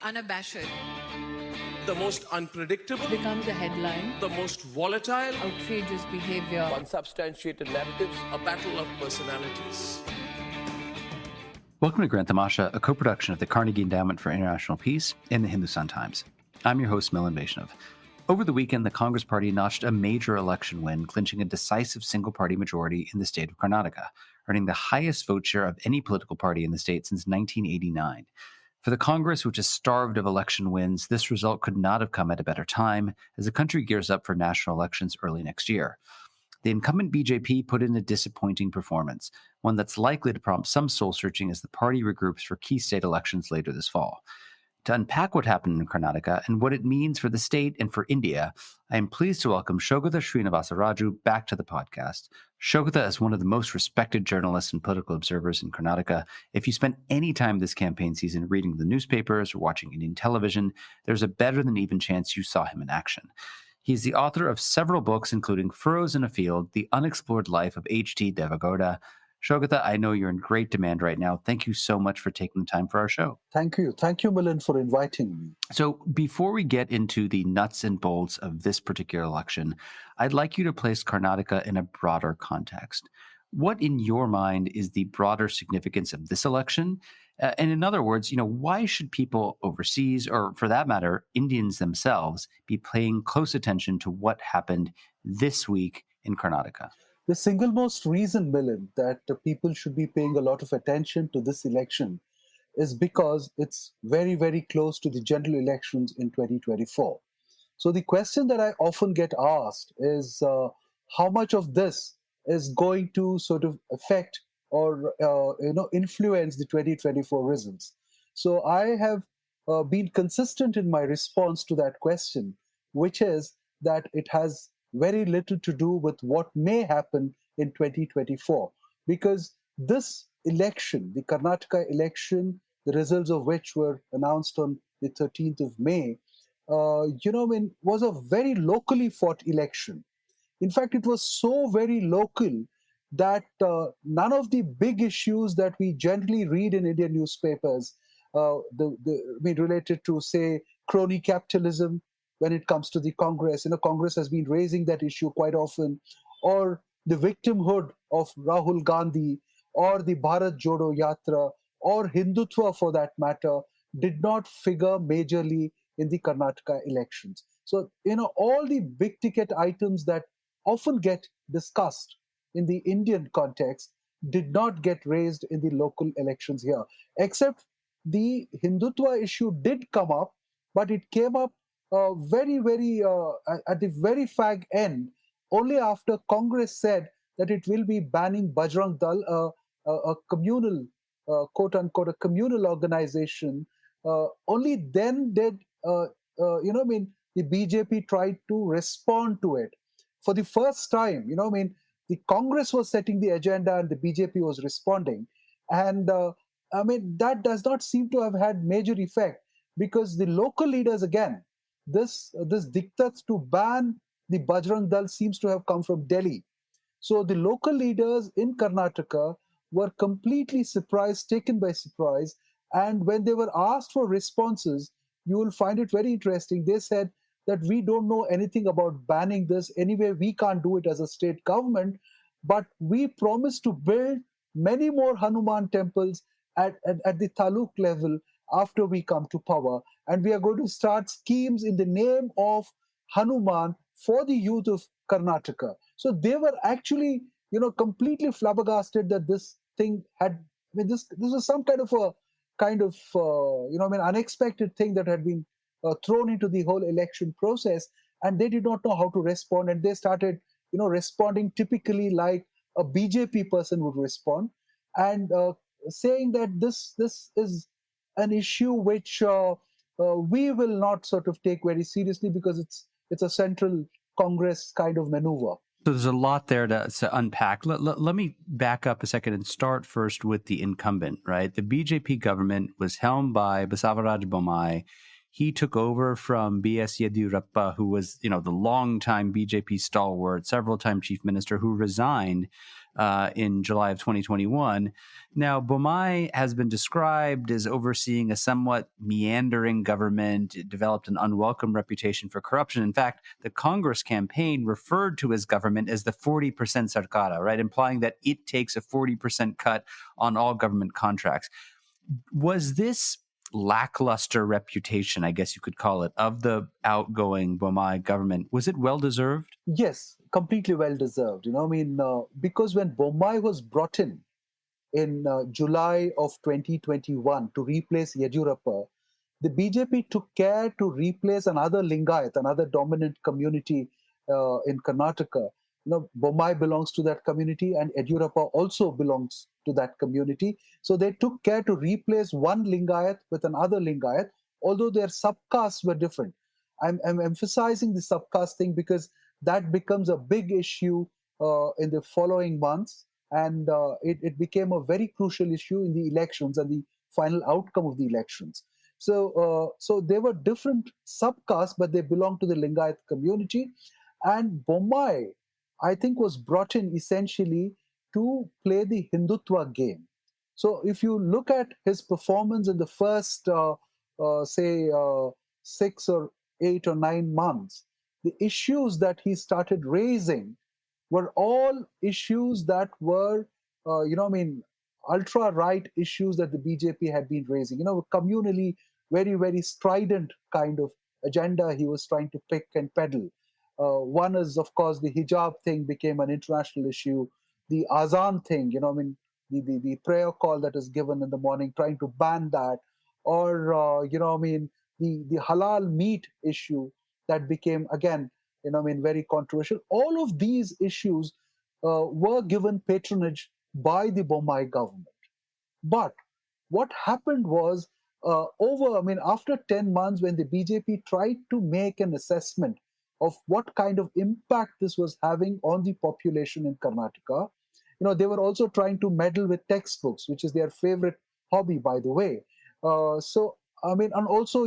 unabashed, the most unpredictable, becomes a headline, the most volatile, outrageous behavior, unsubstantiated narratives, a battle of personalities. Welcome to Grand Tamasha, a co-production of the Carnegie Endowment for International Peace and the Hindustan Times. I'm your host, Milan. Over the weekend, the Congress Party notched a major election win, clinching a decisive single-party majority in the state of Karnataka, earning the highest vote share of any political party in the state since 1989. For the Congress, which is starved of election wins, this result could not have come at a better time as the country gears up for national elections early next year. The incumbent BJP put in a disappointing performance, one that's likely to prompt some soul-searching as the party regroups for key state elections later this fall. To unpack what happened in Karnataka and what it means for the state and for India, I am pleased to welcome Sugata Srinivasaraju back to the podcast. Sugata is one of the most respected journalists and political observers in Karnataka. If you spent any time this campaign season reading the newspapers or watching Indian television, there's a better than even chance you saw him in action. He's the author of several books, including Furrows in a Field, The Unexplored Life of H.T. Deve. Sugata, I know you're in great demand right now. Thank you so much for taking the time for our show. Thank you. Thank you, Milan, for inviting me. So before we get into the nuts and bolts of this particular election, I'd like you to place Karnataka in a broader context. What, in your mind, is the broader significance of this election? And in other words, why should people overseas, or for that matter, Indians themselves, be paying close attention to what happened this week in Karnataka? The single most reason, Milan, that people should be paying a lot of attention to this election is because it's very, very close to the general elections in 2024. So the question that I often get asked is how much of this is going to sort of affect or influence the 2024 results. So I have been consistent in my response to that question, which is that it has very little to do with what may happen in 2024, because this election, the Karnataka election, the results of which were announced on the 13th of May, was a very locally fought election. In fact, it was so very local that none of the big issues that we generally read in Indian newspapers, related to, say, crony capitalism, when it comes to the Congress, Congress has been raising that issue quite often, or the victimhood of Rahul Gandhi, or the Bharat Jodo Yatra, or Hindutva for that matter, did not figure majorly in the Karnataka elections. So, all the big ticket items that often get discussed in the Indian context did not get raised in the local elections here, except the Hindutva issue did come up, but it came up very, very at the very fag end, only after Congress said that it will be banning Bajrang Dal, a communal, quote unquote, a communal organization. Only then did the BJP tried to respond to it. For the first time, the Congress was setting the agenda and the BJP was responding, and that does not seem to have had major effect, because the local leaders, again, this diktat to ban the Bajrang Dal seems to have come from Delhi. So the local leaders in Karnataka were completely surprised, taken by surprise. And when they were asked for responses, you will find it very interesting. They said that we don't know anything about banning this. Anyway, we can't do it as a state government, but we promise to build many more Hanuman temples at the taluk level after we come to power. And we are going to start schemes in the name of Hanuman for the youth of Karnataka. So they were actually, completely flabbergasted that this thing had, this was some kind of unexpected thing that had been thrown into the whole election process, and they did not know how to respond. And they started, responding typically like a BJP person would respond, and saying that this is an issue which we will not sort of take very seriously because it's a central Congress kind of maneuver. So there's a lot there to unpack. Let me back up a second and start first with the incumbent, right? The BJP government was helmed by Basavaraj Bommai. He took over from B.S. Yediyurappa, who was, the longtime BJP stalwart, several-time chief minister, who resigned in July of 2021. Now, Bommai has been described as overseeing a somewhat meandering government. It developed an unwelcome reputation for corruption. In fact, the Congress campaign referred to his government as the 40% Sarkara, right, implying that it takes a 40% cut on all government contracts. Was this lackluster reputation, I guess you could call it, of the outgoing Bommai government, was it well-deserved? Yes, completely well deserved. Because when Bommai was brought in July of 2021 to replace Yediyurappa, the BJP took care to replace another Lingayat, another dominant community in Karnataka. Bommai belongs to that community, and Yediyurappa also belongs to that community. So they took care to replace one Lingayat with another Lingayat, although their subcastes were different. I'm emphasizing the subcaste thing because that becomes a big issue in the following months, and it became a very crucial issue in the elections and the final outcome of the elections. So they were different subcastes, but they belonged to the Lingayat community. And Bommai, I think, was brought in essentially to play the Hindutva game. So if you look at his performance in the first, say, 6 or 8 or 9 months, the issues that he started raising were all issues that were, ultra right issues that the BJP had been raising. Communally, very, very strident kind of agenda he was trying to pick and peddle. One is, of course, the hijab thing became an international issue. The azan thing, the prayer call that is given in the morning, trying to ban that, or the halal meat issue that became again, very controversial. All of these issues were given patronage by the Bommai government. But what happened was, after 10 months, when the BJP tried to make an assessment of what kind of impact this was having on the population in Karnataka, they were also trying to meddle with textbooks, which is their favorite hobby, by the way. And also,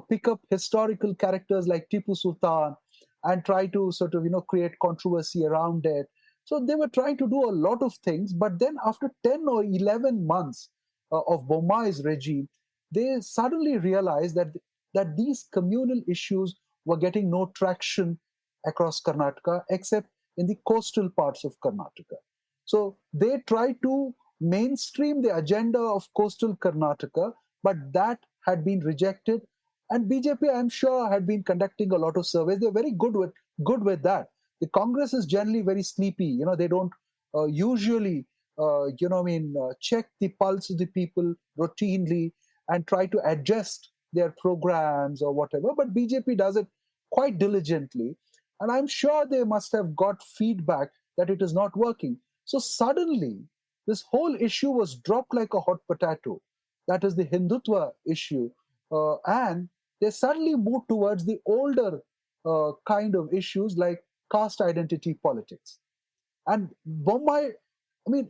pick up historical characters like Tipu Sultan and try to sort of, create controversy around it. So they were trying to do a lot of things, but then after 10 or 11 months of Bommai's regime, they suddenly realized that these communal issues were getting no traction across Karnataka, except in the coastal parts of Karnataka. So they tried to mainstream the agenda of coastal Karnataka, but that had been rejected. And BJP, I'm sure, had been conducting a lot of surveys. They're very good with that. The Congress is generally very sleepy. They don't usually, check the pulse of the people routinely and try to adjust their programs or whatever. But BJP does it quite diligently. And I'm sure they must have got feedback that it is not working. So suddenly, this whole issue was dropped like a hot potato. That is the Hindutva issue. And they suddenly moved towards the older kind of issues like caste identity politics. And Bommai,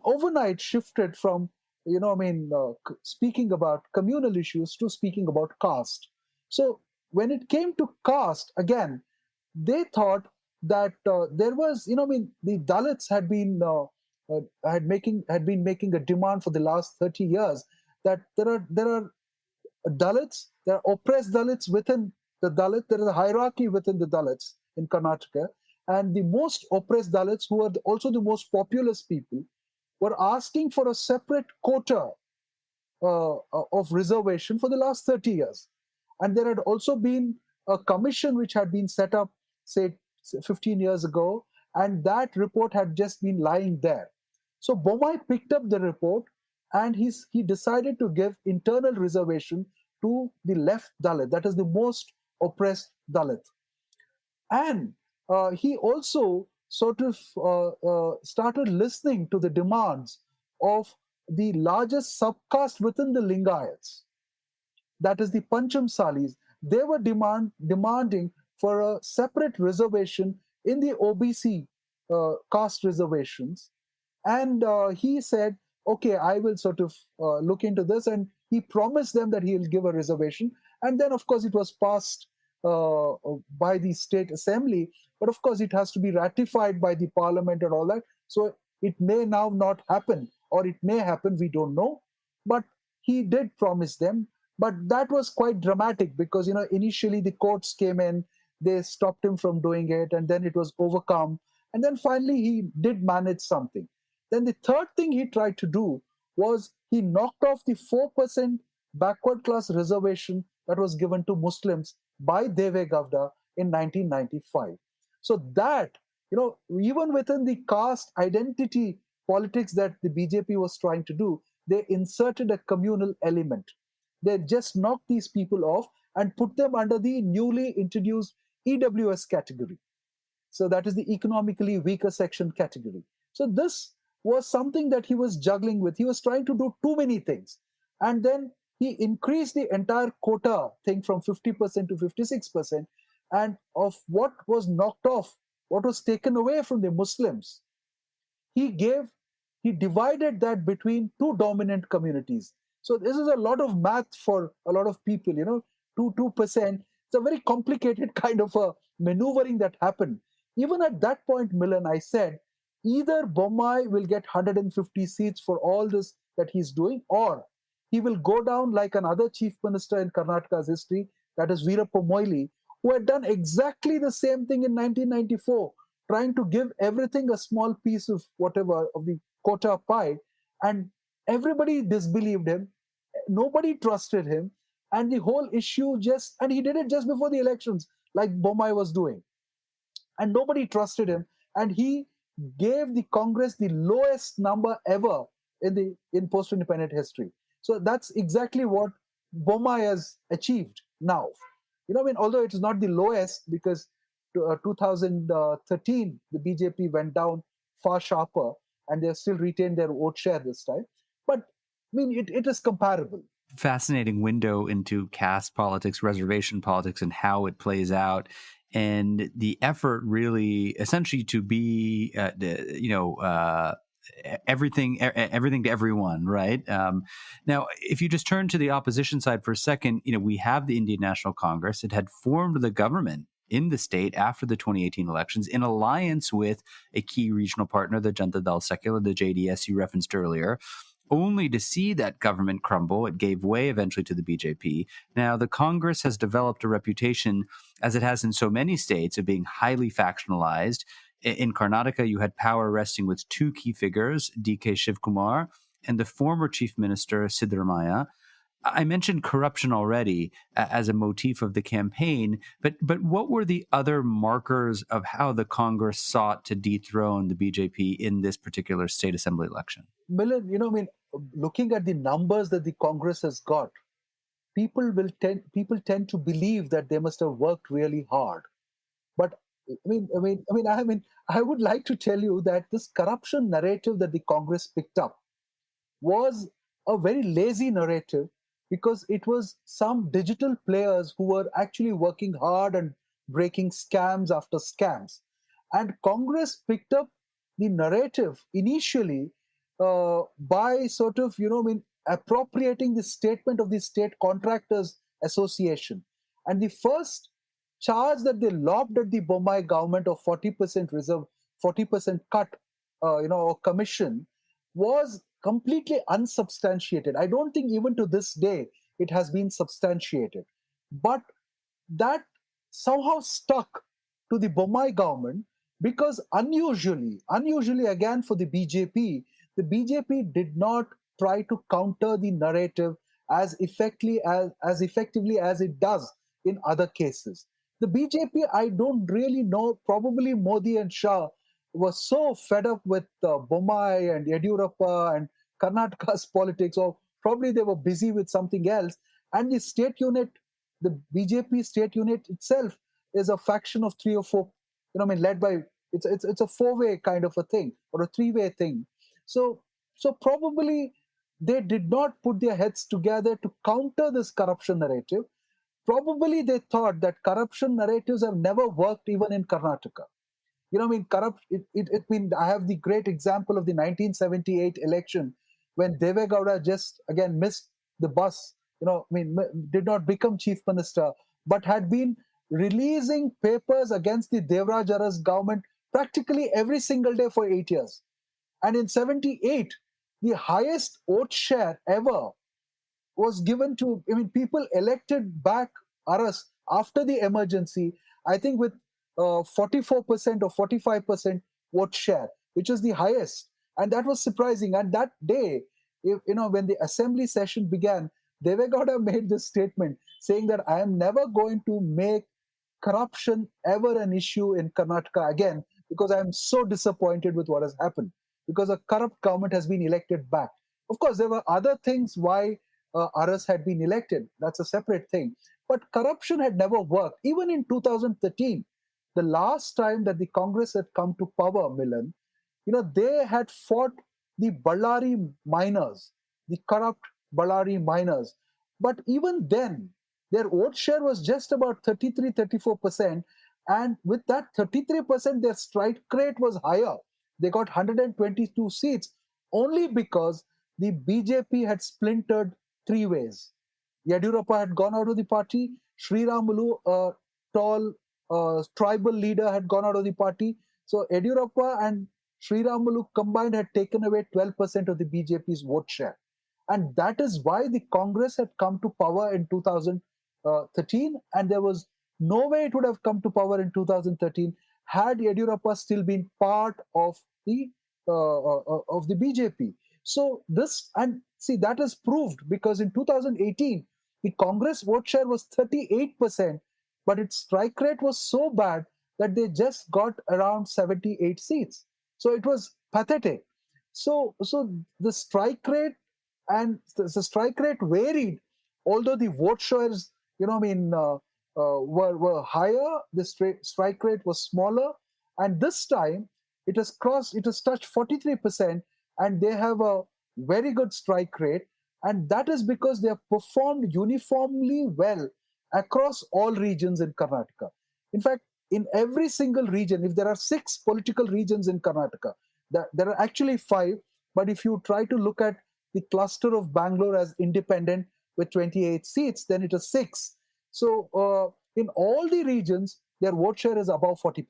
overnight shifted from, speaking about communal issues to speaking about caste. So when it came to caste, again, they thought that there was, the Dalits had been making a demand for the last 30 years that there are Dalits, there are oppressed Dalits within the Dalit, there is a hierarchy within the Dalits in Karnataka, and the most oppressed Dalits, who are also the most populous people, were asking for a separate quota of reservation for the last 30 years. And there had also been a commission which had been set up, say, 15 years ago, and that report had just been lying there. So Bommai picked up the report, and he decided to give internal reservation to the left Dalit, that is the most oppressed Dalit. And he also sort of started listening to the demands of the largest subcaste within the Lingayats, that is the Pancham Salis. They were demanding for a separate reservation in the OBC caste reservations. And he said, okay, I will sort of look into this. And he promised them that he will give a reservation. And then, of course, it was passed by the state assembly. But of course, it has to be ratified by the parliament and all that. So It may now not happen, or it may happen, we don't know. But he did promise them. But that was quite dramatic because, initially the courts came in, they stopped him from doing it, and then it was overcome. And then finally he did manage something. Then the third thing he tried to do was he knocked off the 4% backward class reservation that was given to Muslims by Deve Gowda in 1995. So that, even within the caste identity politics that the BJP was trying to do, they inserted a communal element. They just knocked these people off and put them under the newly introduced EWS category. So that is the economically weaker section category. So this was something that he was juggling with. He was trying to do too many things. And then he increased the entire quota thing from 50% to 56%. And of what was knocked off, what was taken away from the Muslims, he gave, he divided that between two dominant communities. So this is a lot of math for a lot of people, 2%. It's a very complicated kind of a maneuvering that happened. Even at that point, Milan, I said, either Bommai will get 150 seats for all this that he's doing, or he will go down like another chief minister in Karnataka's history, that is Veerappa Moily, who had done exactly the same thing in 1994, trying to give everything a small piece of whatever, of the quota pie, and everybody disbelieved him, nobody trusted him, and the whole issue and he did it just before the elections, like Bommai was doing, and nobody trusted him, and he gave the Congress the lowest number ever in post-independent history. So that's exactly what Bommai has achieved now. Although it is not the lowest, because 2013 the BJP went down far sharper, and they still retained their vote share this time. But it is comparable. Fascinating window into caste politics, reservation politics, and how it plays out, and the effort really essentially to be, everything to everyone, right? Now, if you just turn to the opposition side for a second, we have the Indian National Congress. It had formed the government in the state after the 2018 elections in alliance with a key regional partner, the Janata Dal Secular, the JDS you referenced earlier, only to see that government crumble. It gave way eventually to the BJP. Now, the Congress has developed a reputation, as it has in so many states, of being highly factionalized. In Karnataka, you had power resting with two key figures, DK Shivkumar and the former chief minister, Siddaramaiah. I mentioned corruption already as a motif of the campaign, but what were the other markers of how the Congress sought to dethrone the BJP in this particular state assembly election? Milan, looking at the numbers that the Congress has got, people tend to believe that they must have worked really hard. But I would like to tell you that this corruption narrative that the Congress picked up was a very lazy narrative, because it was some digital players who were actually working hard and breaking scams after scams. And Congress picked up the narrative initially by sort of, appropriating the statement of the State Contractors Association. And the first charge that they lobbed at the Bommai government of 40% reserve, 40% cut, or commission, was completely unsubstantiated. I don't think even to this day it has been substantiated. But that somehow stuck to the Bommai government, because unusually again for the BJP did not try to counter the narrative as effectively as it does in other cases. The BJP, I don't really know, probably Modi and Shah were so fed up with Bommai and Yediyurappa and Karnataka's politics, or probably they were busy with something else. And the state unit, the BJP state unit itself, is a faction of three or four, led by, it's a four-way kind of a thing, or a three-way thing. So probably they did not put their heads together to counter this corruption narrative. Probably they thought that corruption narratives have never worked even in Karnataka. I have the great example of the 1978 election, when Deve Gowda just again missed the bus, did not become chief minister, but had been releasing papers against the Devraj Aras's government practically every single day for 8 years. And in 78, the highest vote share ever was given to, I mean, people elected back Aras after the emergency, I think with 44% or 45% vote share, which is the highest. And that was surprising. And that day, when the assembly session began, Deve Gowda made this statement saying that I am never going to make corruption ever an issue in Karnataka again because I am so disappointed with what has happened because a corrupt government has been elected back. Of course, there were other things why Aras had been elected. That's a separate thing. But corruption had never worked. Even in 2013, the last time that the Congress had come to power, Milan, they had fought the Ballari miners, the corrupt Ballari miners. But even then, their vote share was just about 33, 34%. And with that 33%, their strike rate was higher. They got 122 seats only because the BJP had splintered three ways. Yadurappa had gone out of the party. Sri Ramulu, a tall tribal leader, had gone out of the party. So Yadurappa and Sri Ramulu combined had taken away 12% of the BJP's vote share. And that is why the Congress had come to power in 2013. And there was no way it would have come to power in 2013 had Yadurappa still been part of the BJP. So this, and see, that is proved because in 2018, the Congress vote share was 38%, but its strike rate was so bad that they just got around 78 seats. So it was pathetic. So the strike rate and the strike rate varied, although the vote shares, were higher. The strike rate was smaller, and this time it has touched 43%, and they have a very good strike rate, and that is because they have performed uniformly well across all regions in Karnataka. In fact, in every single region, if there are 6 political regions in Karnataka, there are actually 5, but if you try to look at the cluster of Bangalore as independent with 28 seats, then it is 6. So in all the regions, their vote share is above 40%,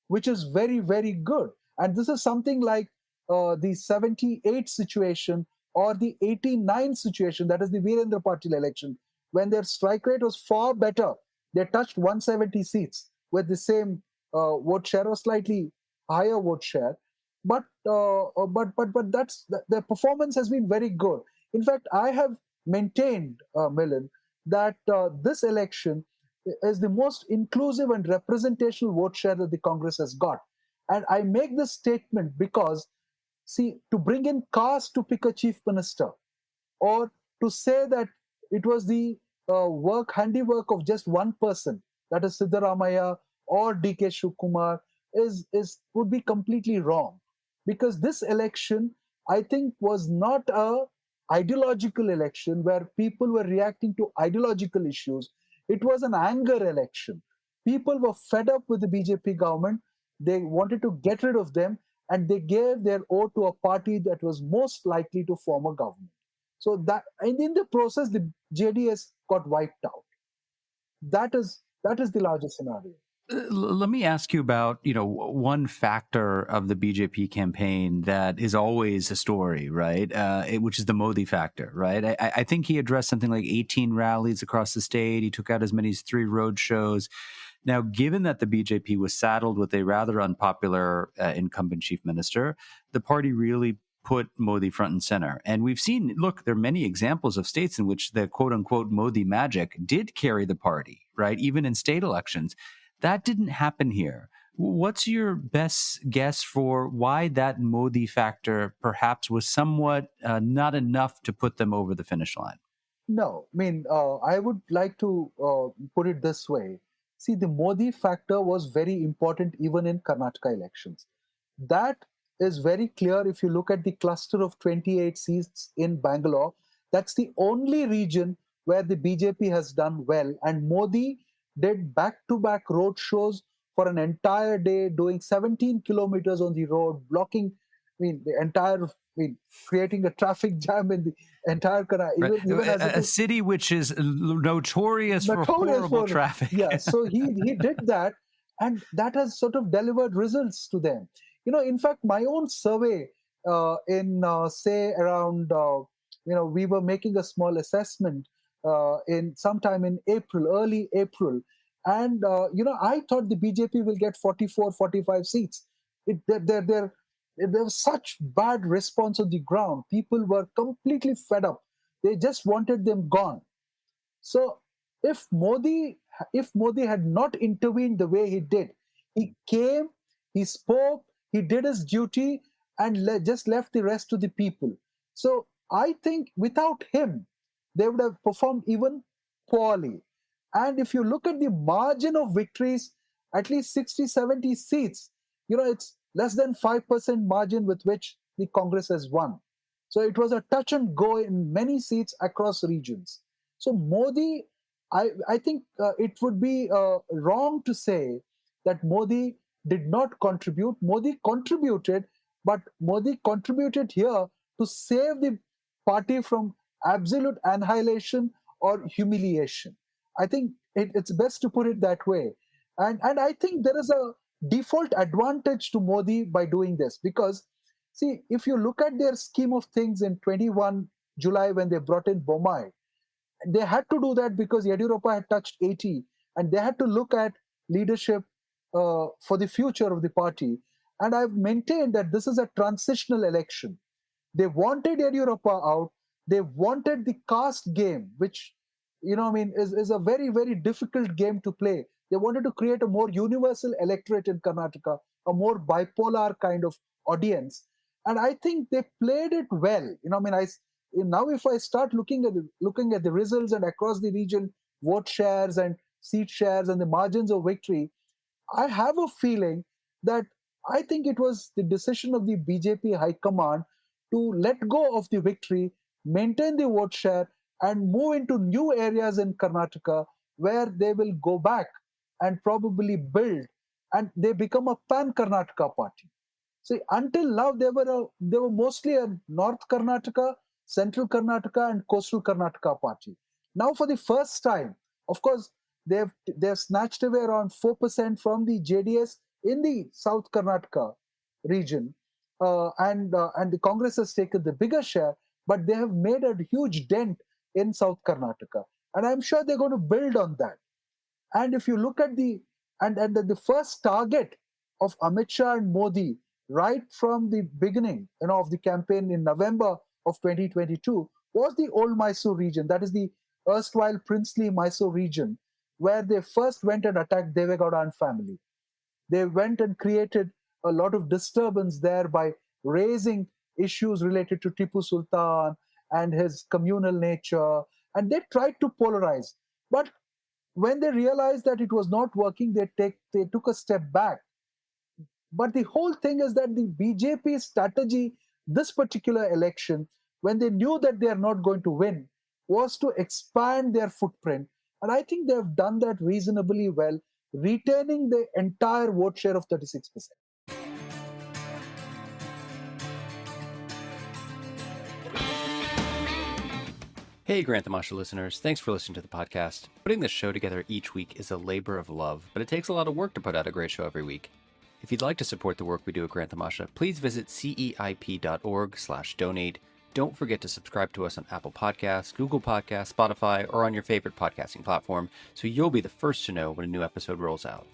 which is very, very good. And this is something like the 78 situation or the 89 situation, that is the Virendra Patil election, when their strike rate was far better. They touched 170 seats with the same vote share or slightly higher vote share. But that's the performance has been very good. In fact, I have maintained, Milan, that this election is the most inclusive and representational vote share that the Congress has got. And I make this statement because, see, to bring in caste to pick a chief minister, or to say that it was the handiwork of just one person, that is Siddaramaiah or DK Shivakumar, would be completely wrong. Because this election, I think, was not a ideological election where people were reacting to ideological issues. It was an anger election. People were fed up with the BJP government. They wanted to get rid of them, and they gave their vote to a party that was most likely to form a government. So that, and in the process, the JDS got wiped out. That is the larger scenario. Let me ask you about, one factor of the BJP campaign that is always a story, right? Which is the Modi factor, right? I think he addressed something like 18 rallies across the state. He took out as many as 3 road shows. Now, given that the BJP was saddled with a rather unpopular incumbent chief minister, the party really put Modi front and center. And we've seen, look, there are many examples of states in which the quote unquote Modi magic did carry the party, right? Even in state elections. That didn't happen here. What's your best guess for why that Modi factor perhaps was somewhat not enough to put them over the finish line? No, I mean, I would like to put it this way. See, the Modi factor was very important even in Karnataka elections. That is very clear if you look at the cluster of 28 seats in Bangalore. That's the only region where the BJP has done well. And Modi did back-to-back road shows for an entire day, doing 17 kilometers on the road, blocking, creating a traffic jam in the entire Karnataka. Even as a city which is notorious for horrible traffic. Yeah, so he did that, and that has sort of delivered results to them. In fact, my own survey say around, we were making a small assessment in sometime in April, early April, and I thought the BJP will get 44, 45 seats. There was such bad response on the ground. People were completely fed up. They just wanted them gone. So if Modi if Modi had not intervened the way he did, he came, he spoke, he did his duty, and just left the rest to the people. So I think without him, they would have performed even poorly. And if you look at the margin of victories, at least 60, 70 seats, it's less than 5% margin with which the Congress has won. So it was a touch and go in many seats across regions. So Modi, I think it would be wrong to say that Modi did not contribute. Modi contributed, but Modi contributed here to save the party from absolute annihilation or humiliation. I think it's best to put it that way. And I think there is a default advantage to Modi by doing this because, see, if you look at their scheme of things in 21 July when they brought in Bommai, they had to do that because Yediyurappa had touched 80 and they had to look at leadership for the future of the party. And I've maintained that this is a transitional election. They wanted Yediyurappa out. They wanted the caste game, which, is a very, very difficult game to play. They wanted to create a more universal electorate in Karnataka, a more bipolar kind of audience. And I think they played it well. Now if I start looking at the results and across the region, vote shares and seat shares and the margins of victory, I have a feeling that I think it was the decision of the BJP High Command to let go of the victory, maintain the vote share, and move into new areas in Karnataka where they will go back and probably build, and they become a pan Karnataka party. See, until now they were mostly a North Karnataka, Central Karnataka, and Coastal Karnataka party. Now, for the first time, of course, they've snatched away around 4% from the JDS in the South Karnataka region, and the Congress has taken the bigger share, but they have made a huge dent in South Karnataka, and I'm sure they're going to build on that. And if you look at the first target of Amit Shah and Modi right from the beginning, of the campaign in November of 2022 was the old Mysore region, that is the erstwhile princely Mysore region, where they first went and attacked Deve Gowda and family. They went and created a lot of disturbance there by raising issues related to Tipu Sultan and his communal nature, and they tried to polarize. But when they realized that it was not working, they took a step back. But the whole thing is that the BJP strategy this particular election, when they knew that they are not going to win, was to expand their footprint. And I think they've done that reasonably well, retaining the entire vote share of 36%. Hey, Grant Tamasha listeners, thanks for listening to the podcast. Putting this show together each week is a labor of love, but it takes a lot of work to put out a great show every week. If you'd like to support the work we do at Grant Tamasha, please visit ceip.org/donate. Don't forget to subscribe to us on Apple Podcasts, Google Podcasts, Spotify, or on your favorite podcasting platform, so you'll be the first to know when a new episode rolls out.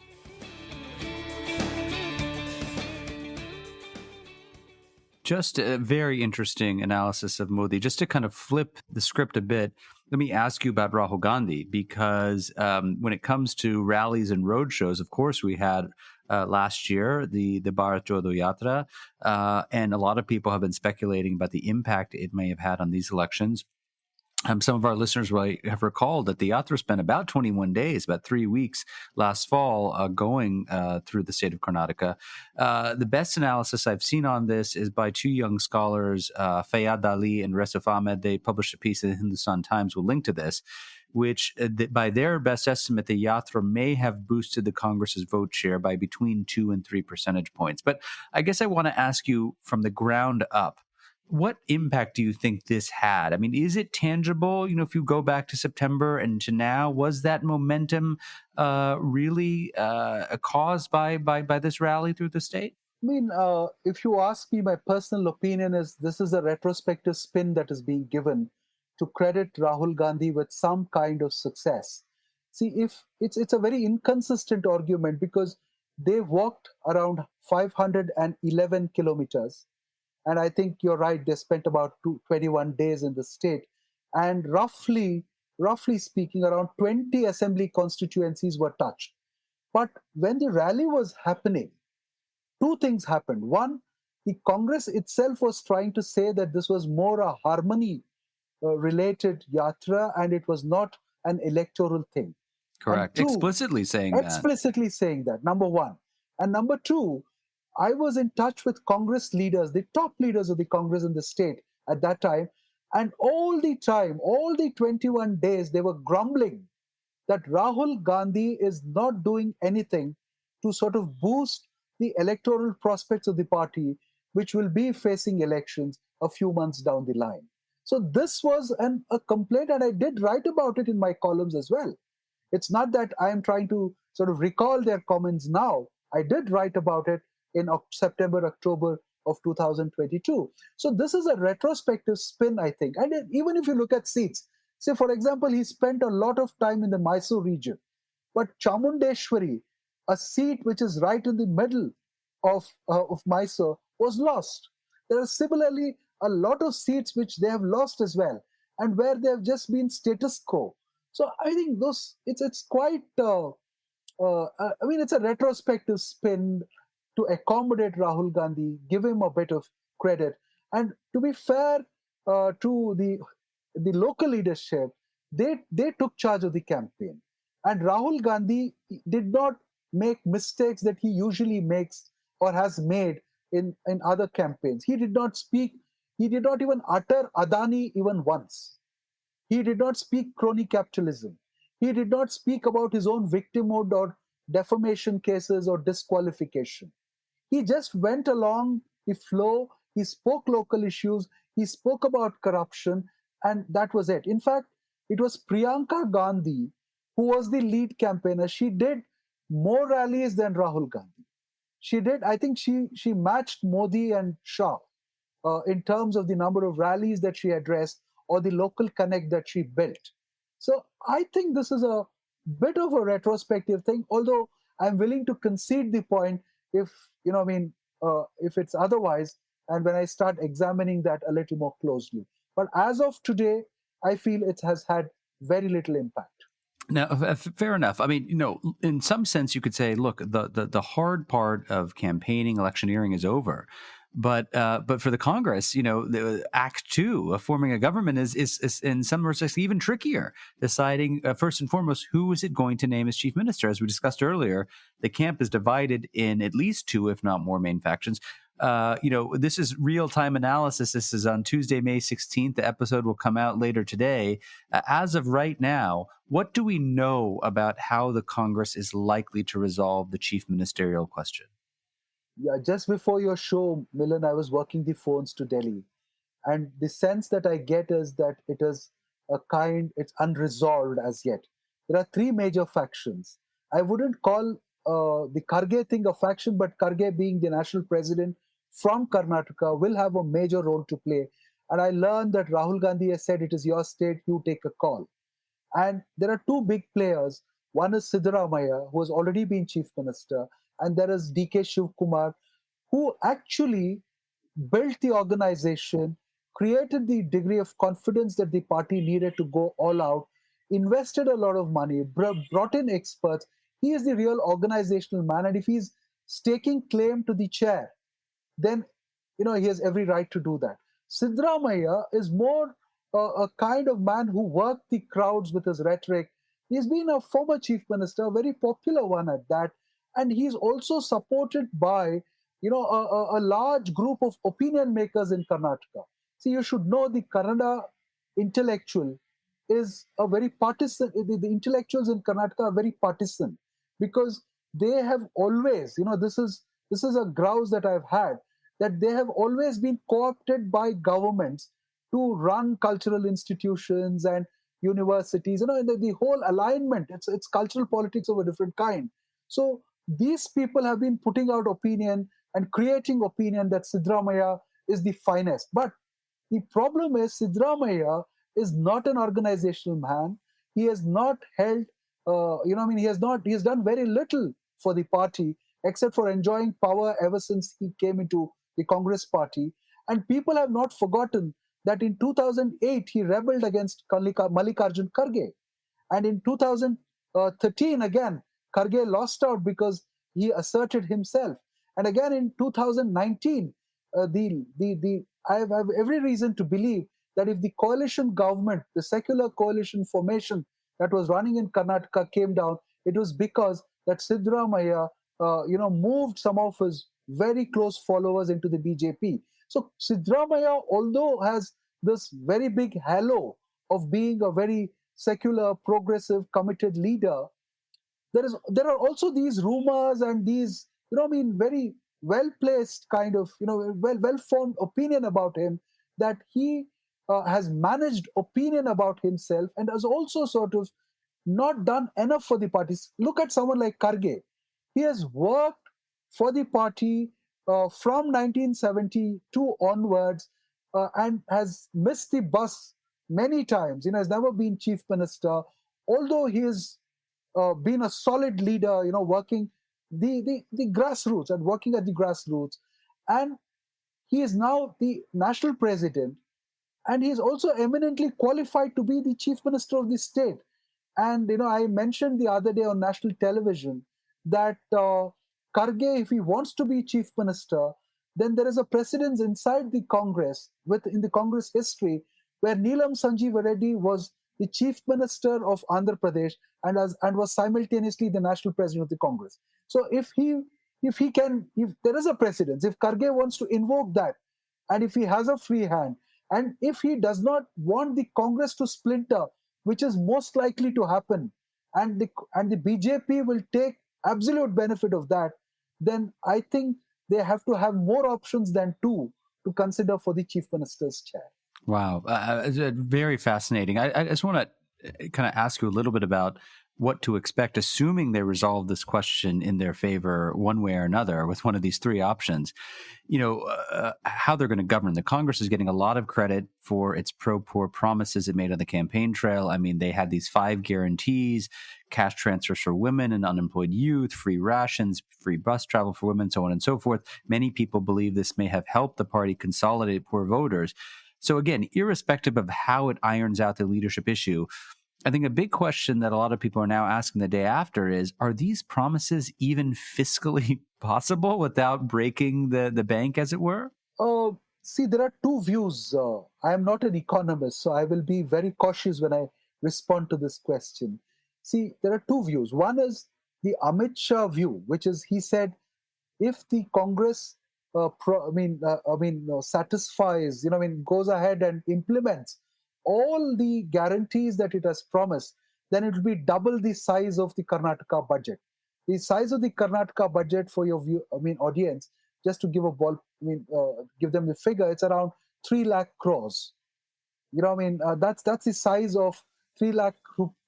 Just a very interesting analysis of Modi. Just to kind of flip the script a bit, let me ask you about Rahul Gandhi, because when it comes to rallies and roadshows, of course, we had last year the Bharat Jodo Yatra, and a lot of people have been speculating about the impact it may have had on these elections. Some of our listeners will have recalled that the Yatra spent about 21 days, about 3 weeks last fall, going through the state of Karnataka. The best analysis I've seen on this is by two young scholars, Fayyad Ali and Resif Ahmed. They published a piece in the Hindustan Times. We'll link to this, which by their best estimate, the Yatra may have boosted the Congress's vote share by between 2 and 3 percentage points. But I guess I want to ask you from the ground up, what impact do you think this had? I mean, is it tangible? If you go back to September and to now, was that momentum really caused by this rally through the state? I mean, if you ask me, my personal opinion is this is a retrospective spin that is being given to credit Rahul Gandhi with some kind of success. See, if it's a very inconsistent argument because they walked around 511 kilometers, and I think you're right. They spent about 21 days in the state, and roughly speaking, around 20 assembly constituencies were touched. But when the rally was happening, two things happened. One, the Congress itself was trying to say that this was more a harmony related yatra and it was not an electoral thing. And Correct. two, Explicitly saying that. explicitly saying that, number one. And number two, I was in touch with Congress leaders, the top leaders of the Congress in the state at that time. And all the time, all the 21 days, they were grumbling that Rahul Gandhi is not doing anything to sort of boost the electoral prospects of the party, which will be facing elections a few months down the line. So this was a complaint, and I did write about it in my columns as well. It's not that I am trying to sort of recall their comments now. I did write about it in September, October of 2022. So this is a retrospective spin, I think. And even if you look at seats, say, for example, he spent a lot of time in the Mysore region, but Chamundeshwari, a seat which is right in the middle of Mysore, was lost. There are similarly a lot of seats which they have lost as well, and where they have just been status quo. So I think those it's quite. I mean, it's a retrospective spin to accommodate Rahul Gandhi, give him a bit of credit, and to be fair to the local leadership, they took charge of the campaign, and Rahul Gandhi did not make mistakes that he usually makes or has made in other campaigns. He did not speak. He did not even utter Adani even once. He did not speak crony capitalism. He did not speak about his own victimhood or defamation cases or disqualification. He just went along the flow. He spoke local issues. He spoke about corruption, and that was it. In fact, it was Priyanka Gandhi who was the lead campaigner. She did more rallies than Rahul Gandhi. She did, I think she matched Modi and Shah in terms of the number of rallies that she addressed or the local connect that she built. So I think this is a bit of a retrospective thing, although I'm willing to concede the point if, I mean, if it's otherwise, and when I start examining that a little more closely. But as of today, I feel it has had very little impact. Now, fair enough. I mean, in some sense, you could say, look, the hard part of campaigning, electioneering is over. But for the Congress, the Act Two of forming a government is in some respects even trickier. Deciding first and foremost who is it going to name as chief minister. As we discussed earlier, the camp is divided in at least two, if not more, main factions. This is real-time analysis. This is on Tuesday, May 16th. The episode will come out later today. As of right now, what do we know about how the Congress is likely to resolve the chief ministerial question? Yeah, just before your show, Milan, I was working the phones to Delhi. And the sense that I get is that it's unresolved as yet. There are three major factions. I wouldn't call the Kharge thing a faction, but Kharge, being the national president from Karnataka, will have a major role to play. And I learned that Rahul Gandhi has said, it is your state, you take a call. And there are two big players. One is Siddaramaiah, who has already been chief minister, and there is DK Shivkumar, who actually built the organization, created the degree of confidence that the party needed to go all out, invested a lot of money, brought in experts. He is the real organizational man, and if he's staking claim to the chair, then he has every right to do that. Siddaramaiah is more a kind of man who worked the crowds with his rhetoric. He's been a former chief minister, a very popular one at that, and he's also supported by a large group of opinion makers in Karnataka. See, you should know the Kannada intellectual is a very partisan. The intellectuals in Karnataka are very partisan because they have always, this is a grouse that I've had, that they have always been co-opted by governments to run cultural institutions and universities. The whole alignment, it's cultural politics of a different kind. So these people have been putting out opinion and creating opinion that Sidramaya is the finest. But the problem is Sidramaya is not an organizational man. He has not held, he has done very little for the party except for enjoying power ever since he came into the Congress party. And people have not forgotten that in 2008 he rebelled against Mallikarjun Kharge. And in 2013, again, Kharge lost out because he asserted himself. And again in 2019, I have every reason to believe that if the coalition government, the secular coalition formation that was running in Karnataka came down, it was because that Sidramaya, moved some of his very close followers into the BJP. So Sidramaya, although has this very big halo of being a very secular, progressive, committed leader, there are also these rumors and these very well placed kind of well formed opinion about him, that he has managed opinion about himself and has also sort of not done enough for the parties. Look at someone like Karge. He has worked for the party from 1972 onwards, and has missed the bus many times. Has never been chief minister, although he has been a solid leader, working the grassroots and working at the grassroots. And he is now the national president, and he is also eminently qualified to be the chief minister of the state. And I mentioned the other day on national television that Karge, if he wants to be chief minister, then there is a precedence inside the Congress, in the Congress history, where Neelam Sanjeev Reddy was the chief minister of Andhra Pradesh and was simultaneously the national president of the Congress. So if there is a precedence, if Karge wants to invoke that, and if he has a free hand, and if he does not want the Congress to splinter, which is most likely to happen, and the BJP will take absolute benefit of that, then I think they have to have more options than two to consider for the chief minister's chair. Wow. It's very fascinating. I just want to kind of ask you a little bit about what to expect, assuming they resolve this question in their favor one way or another with one of these three options. How they're going to govern. The Congress is getting a lot of credit for its pro-poor promises it made on the campaign trail. I mean, they had these 5 guarantees: cash transfers for women and unemployed youth, free rations, free bus travel for women, so on and so forth. Many people believe this may have helped the party consolidate poor voters. So again, irrespective of how it irons out the leadership issue, I think a big question that a lot of people are now asking the day after is, are these promises even fiscally possible without breaking the bank, as it were? See, there are two views. I am not an economist, so I will be very cautious when I respond to this question. See, there are two views. One is the Amit Shah view, which is, he said, if the Congress satisfies, goes ahead and implements all the guarantees that it has promised, then it will be double the size of the Karnataka budget. The size of the Karnataka budget, for your audience, just to give a give them the figure, it's around 3 lakh crores. That's the size of 3 lakh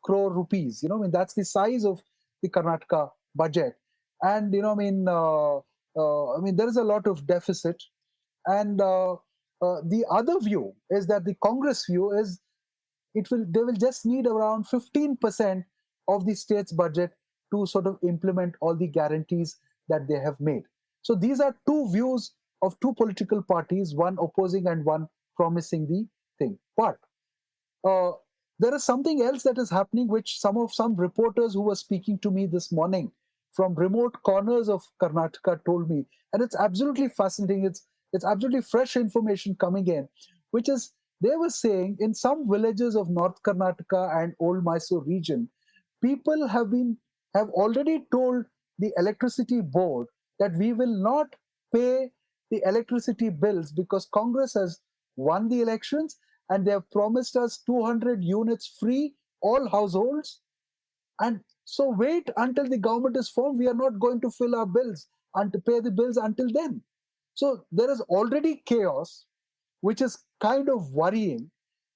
crore rupees. That's the size of the Karnataka budget. And there is a lot of deficit. And the other view is that the Congress view is they will just need around 15% of the state's budget to sort of implement all the guarantees that they have made. So these are two views of two political parties, one opposing and one promising the thing. But there is something else that is happening, which some reporters who were speaking to me this morning from remote corners of Karnataka told me, and it's absolutely fascinating. It's absolutely fresh information coming in, which is, they were saying in some villages of North Karnataka and Old Mysore region, people have already told the electricity board that we will not pay the electricity bills because Congress has won the elections and they have promised us 200 units free, all households. And so wait until the government is formed. We are not going to fill our bills and to pay the bills until then. So there is already chaos, which is kind of worrying.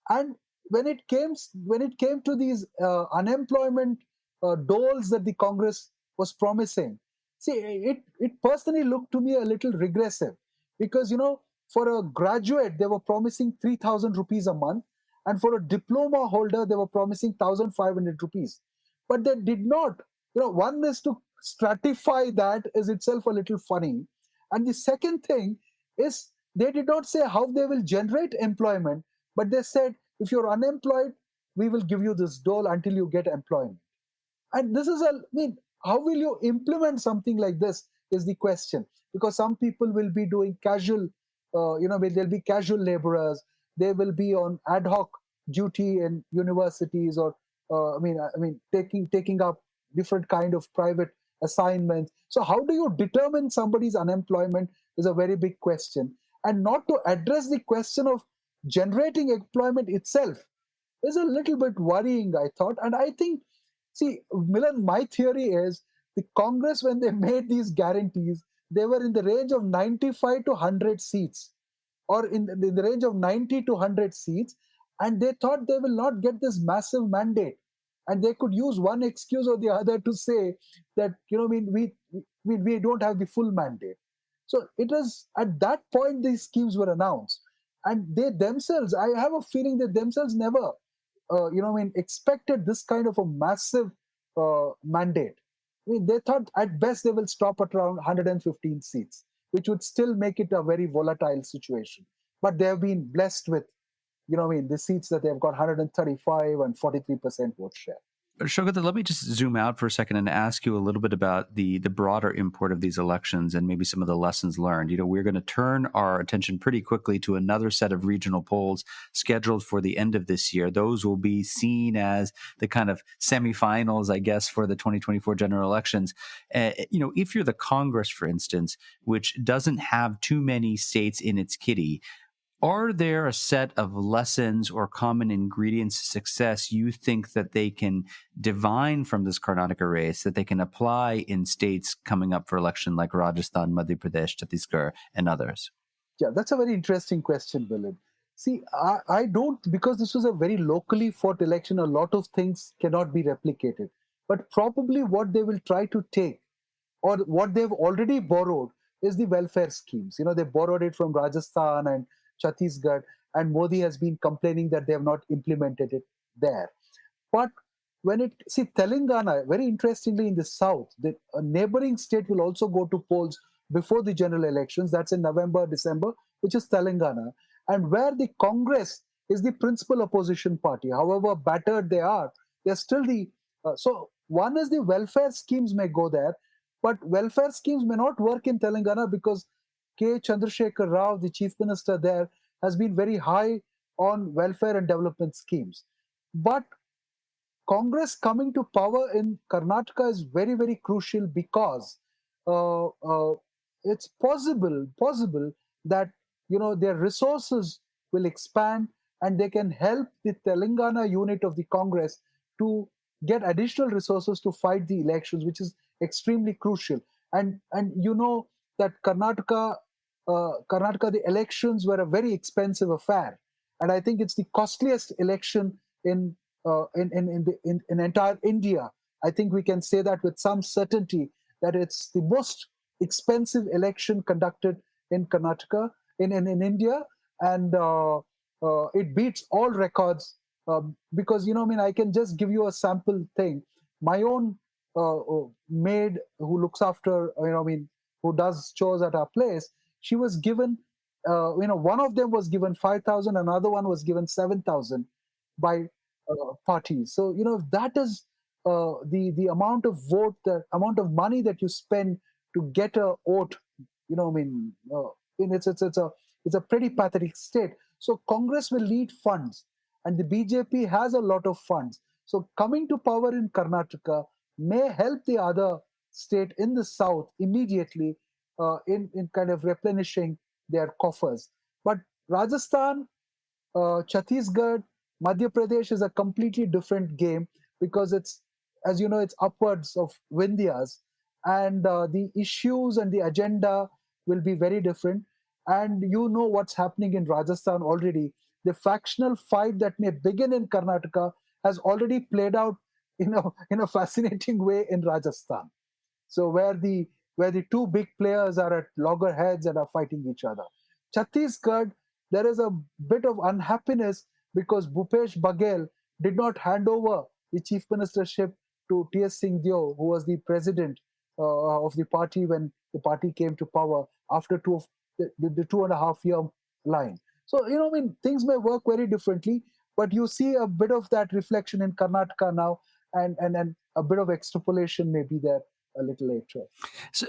And when it came to these unemployment doles that the Congress was promising, See, it personally looked to me a little regressive because, for a graduate, they were promising 3,000 rupees a month, and for a diploma holder, they were promising 1,500 rupees. But they did not. One is to stratify that is itself a little funny. And the second thing is they did not say how they will generate employment, but they said, if you're unemployed, we will give you this dole until you get employment. And this is how will you implement something like this is the question, because some people will be doing casual, there'll be casual laborers, they will be on ad hoc duty in universities, or taking up different kind of private assignments. So how do you determine somebody's unemployment is a very big question, and not to address the question of generating employment itself is a little bit worrying, I thought. And I think, see, Milan, my theory is the Congress, when they made these guarantees, they were in the range of 95 to 100 seats, or in the range of 90 to 100 seats, and they thought they will not get this massive mandate. And they could use one excuse or the other to say that, we don't have the full mandate. So it was at that point these schemes were announced. And they themselves, I have a feeling that themselves never expected this kind of a massive mandate. They thought at best they will stop at around 115 seats, which would still make it a very volatile situation. But they have been blessed with, the seats that they've got 135 and 43% vote share. Sugata, let me just zoom out for a second and ask you a little bit about the broader import of these elections and maybe some of the lessons learned. We're going to turn our attention pretty quickly to another set of regional polls scheduled for the end of this year. Those will be seen as the kind of semifinals, I guess, for the 2024 general elections. If you're the Congress, for instance, which doesn't have too many states in its kitty, are there a set of lessons or common ingredients to success you think that they can divine from this Karnataka race that they can apply in states coming up for election like Rajasthan, Madhya Pradesh, Chhattisgarh, and others? Yeah, that's a very interesting question, Willard. See, I don't, because this was a very locally fought election, a lot of things cannot be replicated. But probably what they will try to take, or what they've already borrowed, is the welfare schemes. They borrowed it from Rajasthan and Chhattisgarh, and Modi has been complaining that they have not implemented it there. But Telangana, very interestingly, in the south, a neighboring state will also go to polls before the general elections. That's in November, December, which is Telangana, and where the Congress is the principal opposition party. However battered they are, they're still the. So one is the welfare schemes may go there, but welfare schemes may not work in Telangana because K. Chandrasekhar Rao, the chief minister there, has been very high on welfare and development schemes. But Congress coming to power in Karnataka is very, very crucial because it's possible that their resources will expand and they can help the Telangana unit of the Congress to get additional resources to fight the elections, which is extremely crucial. And that Karnataka, the elections were a very expensive affair, and I think it's the costliest election in entire India. I think we can say that with some certainty that it's the most expensive election conducted in Karnataka in India, and it beats all records because I can just give you a sample thing. My own maid who looks after who does chores at our place, she was given one of them was given 5,000, another one was given 7,000 by parties. So that is the amount of vote, the amount of money that you spend to get a vote. It's a pretty pathetic state. So Congress will need funds, and the BJP has a lot of funds. So coming to power in Karnataka may help the other state in the south immediately in kind of replenishing their coffers. But Rajasthan, Chhattisgarh, Madhya Pradesh is a completely different game because it's, as you know, it's upwards of Vindhyas, and the issues and the agenda will be very different. And what's happening in Rajasthan already. The factional fight that may begin in Karnataka has already played out in a fascinating way in Rajasthan. So where the where the two big players are at loggerheads and are fighting each other. Chhattisgarh, there is a bit of unhappiness because Bhupesh Baghel did not hand over the chief ministership to T.S. Singh Deo, who was the president of the party when the party came to power after the 2.5 year line. So, things may work very differently, but you see a bit of that reflection in Karnataka now, and a bit of extrapolation may be there a little later. So,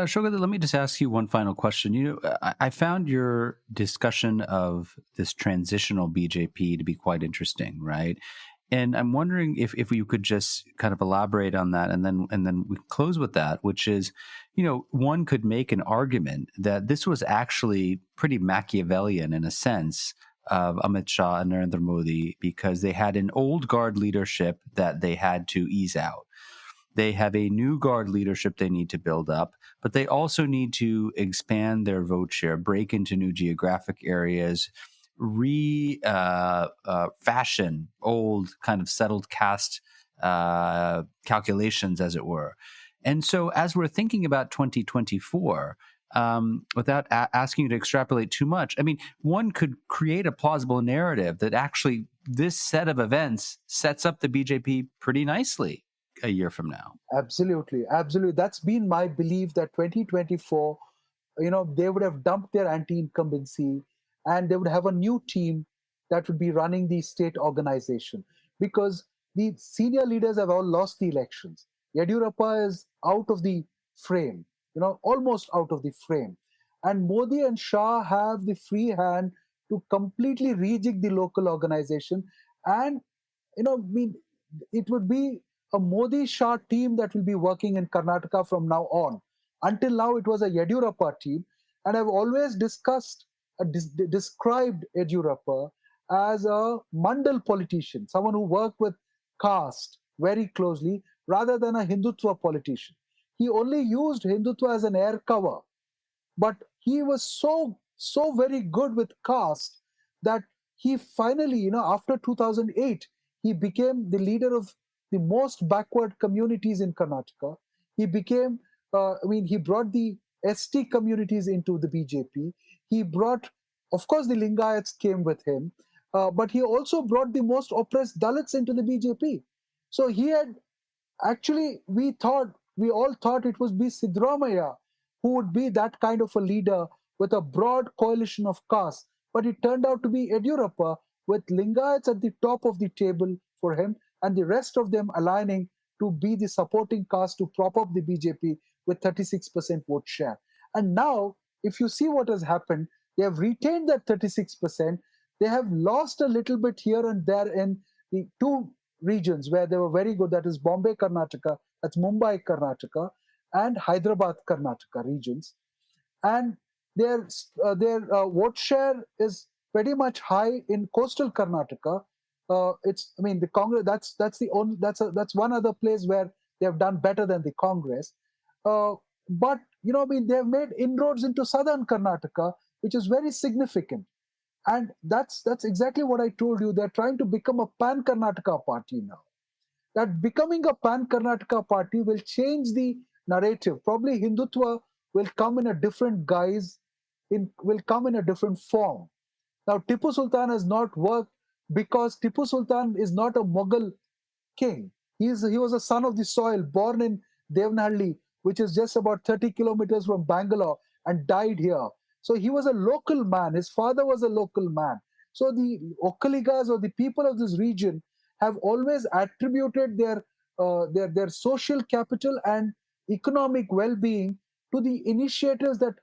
Shogata, let me just ask you one final question. I found your discussion of this transitional BJP to be quite interesting, right? And I'm wondering if you could just kind of elaborate on that, and then we close with that, which is, one could make an argument that this was actually pretty Machiavellian in a sense of Amit Shah and Narendra Modi, because they had an old guard leadership that they had to ease out. They have a new guard leadership they need to build up, but they also need to expand their vote share, break into new geographic areas, fashion old kind of settled caste calculations, as it were. And so as we're thinking about 2024, without asking you to extrapolate too much, I mean, one could create a plausible narrative that actually this set of events sets up the BJP pretty nicely a year from now. Absolutely. That's been my belief, that 2024, they would have dumped their anti-incumbency and they would have a new team that would be running the state organization, because the senior leaders have all lost the elections. Yediyurappa is out of the frame, almost out of the frame. And Modi and Shah have the free hand to completely rejig the local organization. And, it would be a Modi Shah team that will be working in Karnataka from now on. Until now, it was a Yediyurappa team. And I've always described Yediyurappa as a Mandal politician, someone who worked with caste very closely rather than a Hindutva politician. He only used Hindutva as an air cover, but he was so very good with caste that he finally, after 2008, he became the leader of the most backward communities in Karnataka. He became, he brought the ST communities into the BJP. He brought, of course, the Lingayats came with him, but he also brought the most oppressed Dalits into the BJP. So he had, actually, we all thought it would be Sidramaya who would be that kind of a leader with a broad coalition of castes. But it turned out to be Yediyurappa, with Lingayats at the top of the table for him, and the rest of them aligning to be the supporting caste to prop up the BJP with 36% vote share. And now, if you see what has happened, they have retained that 36%. They have lost a little bit here and there in the two regions where they were very good, that is Bombay, Karnataka, that's Mumbai, Karnataka, and Hyderabad, Karnataka regions. And their vote share is pretty much high in coastal Karnataka. The Congress, that's one other place where they have done better than the Congress. But they have made inroads into southern Karnataka, which is very significant. And that's exactly what I told you. They're trying to become a pan Karnataka party now. That becoming a pan Karnataka party will change the narrative. Probably Hindutva will come in a different guise, will come in a different form. Now, Tipu Sultan has not worked because Tipu Sultan is not a Mughal king. He was a son of the soil, born in Devnahalli, which is just about 30 kilometers from Bangalore, and died here. So he was a local man. His father was a local man. So the Okkaligas, or the people of this region, have always attributed their social capital and economic well-being to the initiatives that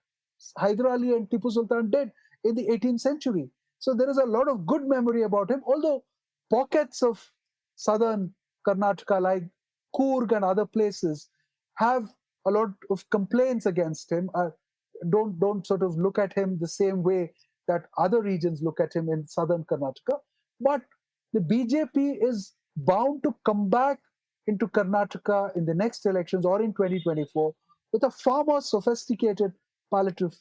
Hyder Ali and Tipu Sultan did in the 18th century. So there is a lot of good memory about him, although pockets of southern Karnataka, like Coorg and other places, have a lot of complaints against him. Don't sort of look at him the same way that other regions look at him in southern Karnataka. But the BJP is bound to come back into Karnataka in the next elections or in 2024 with a far more sophisticated palette of,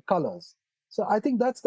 colors. So I think that's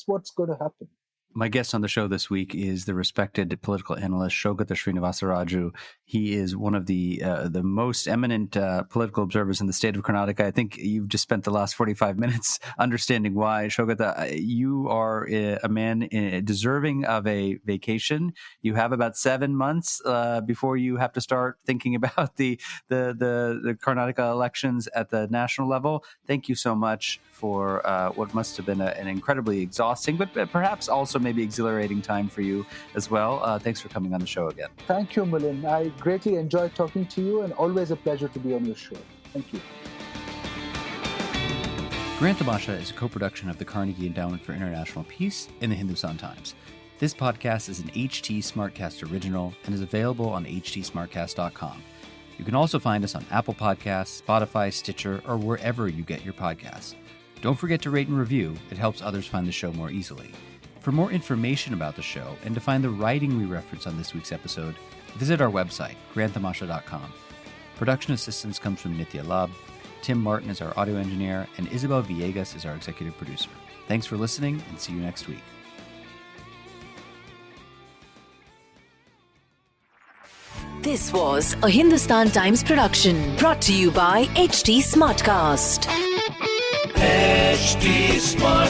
what's going to happen. My guest on the show this week is the respected political analyst Sugata Srinivasaraju. He is one of the most eminent political observers in the state of Karnataka. I think you've just spent the last 45 minutes understanding why. Sugata, you are a man deserving of a vacation. You have about 7 months before you have to start thinking about the Karnataka elections at the national level. Thank you so much for what must have been an incredibly exhausting, but perhaps also maybe exhilarating time for you as well. Thanks for coming on the show again. Thank you, Milan. I greatly enjoyed talking to you, and always a pleasure to be on your show. Thank you. Grand Tamasha is a co-production of the Carnegie Endowment for International Peace and the Hindustan Times. This podcast is an HT Smartcast original and is available on htsmartcast.com. You can also find us on Apple Podcasts, Spotify, Stitcher, or wherever you get your podcasts. Don't forget to rate and review. It helps others find the show more easily. For more information about the show and to find the writing we reference on this week's episode, visit our website, grandtamasha.com. Production assistance comes from Nitya Lab. Tim Martin is our audio engineer, and Isabel Villegas is our executive producer. Thanks for listening, and see you next week. This was a Hindustan Times production brought to you by HT Smartcast. HT Smartcast.